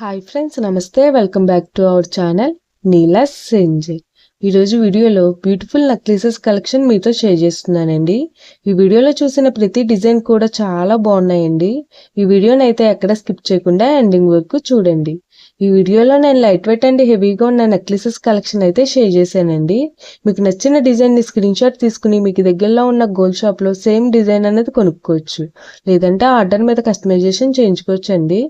Hi friends, నమస్తే. Welcome back to our channel నీలాస్ సెంజయ్. ఈరోజు వీడియోలో బ్యూటిఫుల్ నక్లీసెస్ కలెక్షన్ మీతో షేర్ చేస్తున్నానండి. ఈ వీడియోలో చూసిన ప్రతి డిజైన్ కూడా చాలా బాగున్నాయండి. ఈ వీడియోని అయితే ఎక్కడ స్కిప్ చేయకుండా ఎండింగ్ వరకు చూడండి. ఈ వీడియోలో నేను లైట్ వెయిట్ అండ్ హెవీగా ఉన్న నెక్లెసెస్ కలెక్షన్ అయితే షేర్ చేశానండి. మీకు నచ్చిన డిజైన్ని స్క్రీన్ షాట్ తీసుకుని మీకు దగ్గరలో ఉన్న గోల్డ్ షాప్లో సేమ్ డిజైన్ అనేది కొనుక్కోవచ్చు, లేదంటే ఆర్డర్ మీద కస్టమైజేషన్ చేయించుకోవచ్చు అండి.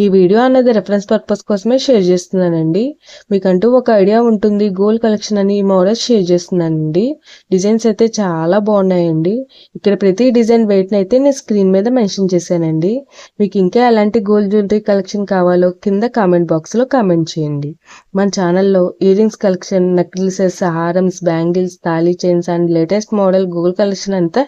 ఈ వీడియో అన్నది రెఫరెన్స్ పర్పస్ కోసమే షేర్ చేస్తున్నానండి. మీకంటూ ఒక ఐడియా ఉంటుంది గోల్డ్ కలెక్షన్ అని ఈ మోడల్స్ షేర్ చేస్తున్నానండి. డిజైన్స్ అయితే చాలా బాగున్నాయండి. ఇక్కడ ప్రతి డిజైన్ వెయిట్ని అయితే నేను స్క్రీన్ మీద మెన్షన్ చేశానండి. మీకు ఇంకా ఎలాంటి గోల్డ్ జ్యువెలరీ కలెక్షన్ కావాలో కింద కామెంట్ బాక్స్లో కామెంట్ చేయండి. మన ఛానల్లో ఇయర్ రింగ్స్ కలెక్షన్, నెక్లెసెస్, హారమ్స్, బ్యాంగిల్స్, తాళీ chains and latest model gold collection అంతా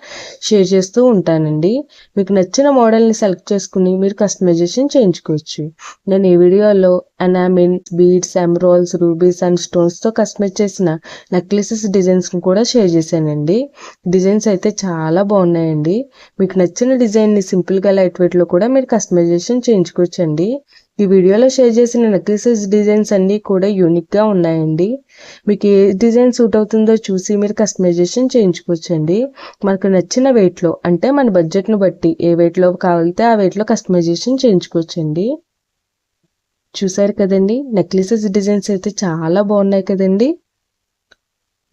షేర్ చేస్తూ ఉంటానండి. మీకు నచ్చిన మోడల్ని సెలెక్ట్ చేసుకుని మీరు కస్టమైజేషన్ చేయించుకోవచ్చు. నేను ఈ వీడియోలో enamel, beads, emeralds, rubies and స్టోన్స్తో కస్టమైజ్ చేసిన నెక్లెసెస్ డిజైన్స్ని కూడా షేర్ చేశానండి. డిజైన్స్ అయితే చాలా బాగున్నాయండి. మీకు నచ్చిన డిజైన్ని సింపుల్గా లైట్ వెయిట్లో కూడా మీరు కస్టమైజేషన్ చేయించుకోవచ్చండి. ఈ వీడియోలో షేర్ చేసిన నెక్లెసెస్ డిజైన్స్ అన్నీ కూడా యూనిక్గా ఉన్నాయండి. మీకు ఏ డిజైన్ సూట్ అవుతుందో చూసి మీరు కస్టమైజేషన్ చేయించుకోవచ్చండి. మనకు నచ్చిన వెయిట్లో, అంటే మన బడ్జెట్ను బట్టి ఏ వెయిట్లో కావాలితే ఆ వెయిట్లో కస్టమైజేషన్ చేయించుకోవచ్చండి. చూసారు కదండి, నెక్లెసెస్ డిజైన్స్ అయితే చాలా బాగున్నాయి కదండి.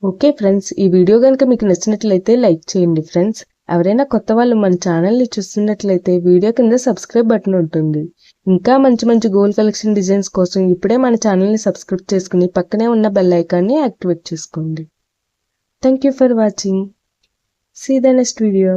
ఓకే ఫ్రెండ్స్, ఈ వీడియో కనుక మీకు నచ్చినట్లయితే లైక్ చేయండి ఫ్రెండ్స్. ఎవరైనా కొత్త వాళ్ళు మన ఛానల్ని చూస్తున్నట్లయితే వీడియో కింద సబ్స్క్రైబ్ బటన్ ఉంటుంది. ఇంకా మంచి మంచి గోల్డ్ కలెక్షన్ డిజైన్స్ కోసం ఇప్పుడే మన ఛానల్ని సబ్స్క్రైబ్ చేసుకుని పక్కనే ఉన్న బెల్ ఐకాన్ని యాక్టివేట్ చేసుకోండి. Thank you for watching. See the next video.